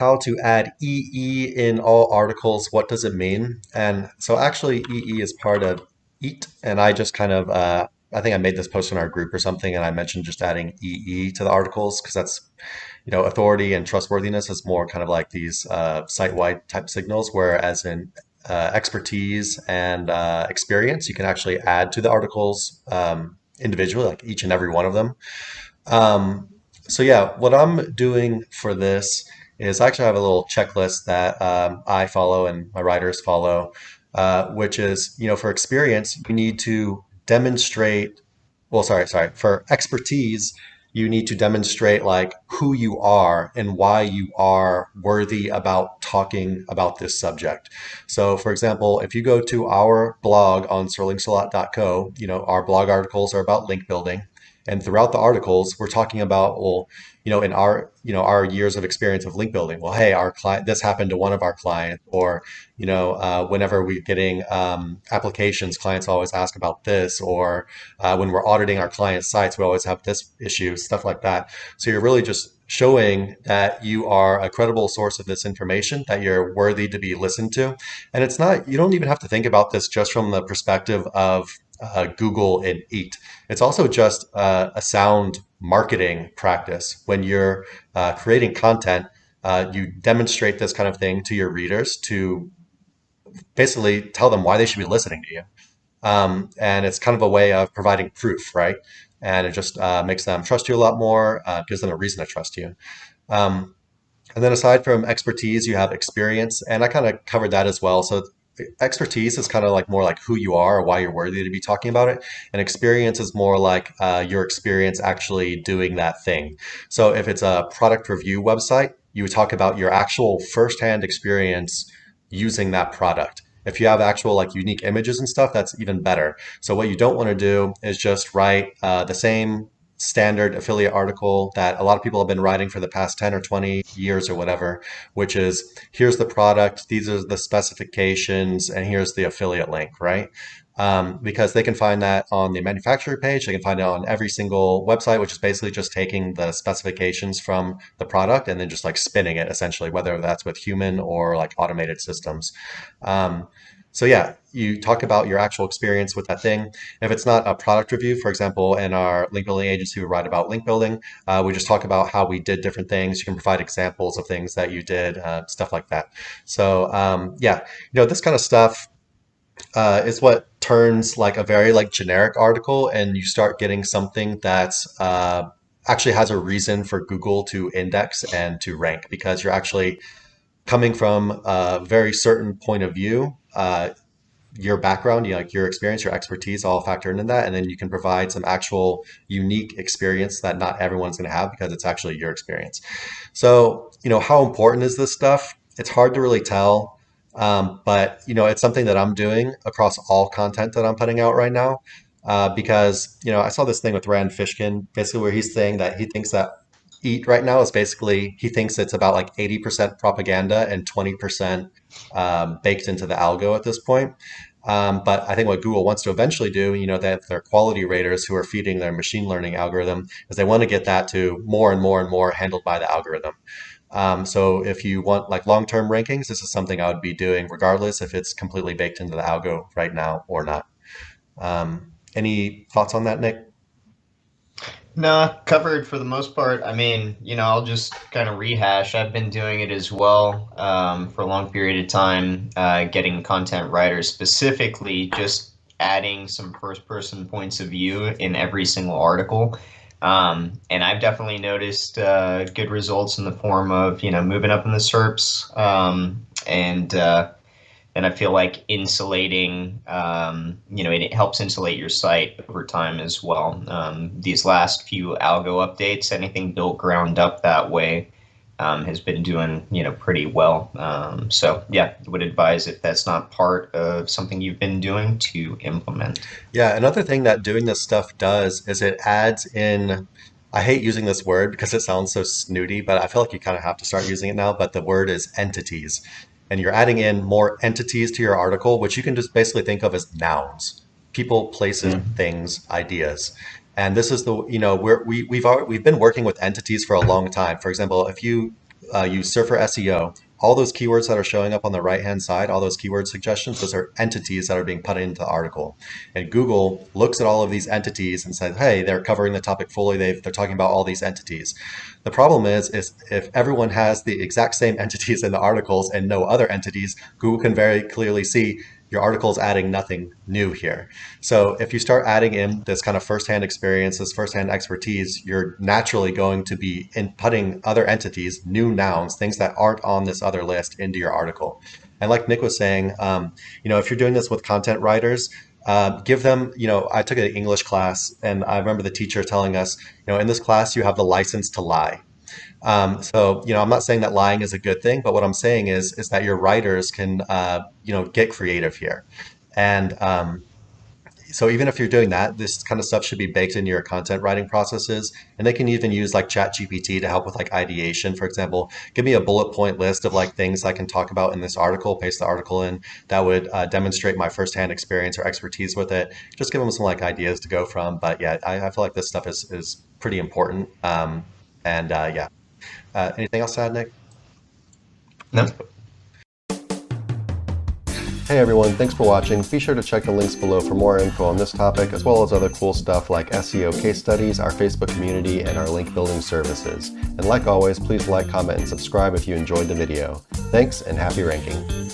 how to add EE in all articles. What does it mean? And so actually EE is part of EAT. And I just kind of, I think I made this post in our group or something. And I mentioned just adding EE to the articles because that's, authority and trustworthiness is more kind of like these site-wide type signals, whereas in expertise and experience, you can actually add to the articles individually, like each and every one of them. Um, so yeah, what I'm doing for this is I actually have a little checklist that I follow and my writers follow, which is, for experience, you need to demonstrate, well, sorry, for expertise, you need to demonstrate like who you are and why you are worthy about talking about this subject. So, for example, if you go to our blog on sterlingsalot.co, our blog articles are about link building. And throughout the articles, we're talking about, well, in our years of experience of link building. Well, hey, our client, this happened to one of our clients, or, whenever we're getting applications, clients always ask about this, or when we're auditing our client sites, we always have this issue, stuff like that. So you're really just showing that you are a credible source of this information, that you're worthy to be listened to. And it's not, you don't even have to think about this just from the perspective of Google and Eat. It's also just a sound marketing practice. When you're creating content, you demonstrate this kind of thing to your readers to basically tell them why they should be listening to you. And it's kind of a way of providing proof, right? And it just makes them trust you a lot more, gives them a reason to trust you. Um, and then aside from expertise, you have experience, and I kind of covered that as well. So expertise is kind of like more like who you are or why you're worthy to be talking about it. And experience is more like your experience actually doing that thing. So if it's a product review website, you would talk about your actual firsthand experience using that product. If you have actual like unique images and stuff, that's even better. So what you don't want to do is just write the same standard affiliate article that a lot of people have been writing for the past 10 or 20 years or whatever, which is here's the product, these are the specifications, and here's the affiliate link, right? Because they can find that on the manufacturer page, they can find it on every single website, which is basically just taking the specifications from the product and then just like spinning it essentially, whether that's with human or like automated systems. Um, so yeah, you talk about your actual experience with that thing. If it's not a product review, for example, in our link building agency, we write about link building. We just talk about how we did different things. You can provide examples of things that you did, stuff like that. So yeah, this kind of stuff is what turns like a very like generic article, and you start getting something that's actually has a reason for Google to index and to rank because you're actually coming from a very certain point of view. Your background, like your experience, your expertise, all factor into that, and then you can provide some actual unique experience that not everyone's going to have because it's actually your experience. So, how important is this stuff? It's hard to really tell, but it's something that I'm doing across all content that I'm putting out right now. Because I saw this thing with Rand Fishkin, basically where he's saying that he thinks that Eat right now is basically he thinks it's about like 80% propaganda and 20% baked into the algo at this point. But I think what Google wants to eventually do, that their quality raters who are feeding their machine learning algorithm, is they want to get that to more and more and more handled by the algorithm. So if you want like long-term rankings, this is something I would be doing regardless if it's completely baked into the algo right now or not. Any thoughts on that, Nick? No, covered for the most part. I mean, I'll just kind of rehash. I've been doing it as well for a long period of time, getting content writers specifically, just adding some first person points of view in every single article. And I've definitely noticed good results in the form of, moving up in the SERPs and I feel like insulating, it helps insulate your site over time as well. These last few algo updates, anything built ground up that way, has been doing, pretty well. So yeah, would advise if that's not part of something you've been doing to implement. Yeah, another thing that doing this stuff does is it adds in, I hate using this word because it sounds so snooty, but I feel like you kind of have to start using it now. But the word is entities. And you're adding in more entities to your article, which you can just basically think of as nouns, people, places, Mm. things, ideas. And this is the, we've been working with entities for a long time. For example, if you use Surfer SEO, all those keywords that are showing up on the right-hand side, all those keyword suggestions, those are entities that are being put into the article. And Google looks at all of these entities and says, hey, they're covering the topic fully. They're talking about all these entities. The problem is if everyone has the exact same entities in the articles and no other entities, Google can very clearly see your article is adding nothing new here. So if you start adding in this kind of firsthand experience, this firsthand expertise, you're naturally going to be inputting other entities, new nouns, things that aren't on this other list into your article. And like Nick was saying, if you're doing this with content writers, give them, I took an English class and I remember the teacher telling us, in this class, you have the license to lie. I'm not saying that lying is a good thing, but what I'm saying is that your writers can, get creative here. And so even if you're doing that, this kind of stuff should be baked into your content writing processes. And they can even use like ChatGPT to help with like ideation. For example, give me a bullet point list of like things I can talk about in this article, paste the article in that would demonstrate my firsthand experience or expertise with it. Just give them some like ideas to go from. But yeah, I feel like this stuff is pretty important. Yeah. Anything else to add, Nick? No. Hey everyone, thanks for watching. Be sure to check the links below for more info on this topic, as well as other cool stuff like SEO case studies, our Facebook community, and our link building services. And like always, please like, comment, and subscribe if you enjoyed the video. Thanks, and happy ranking.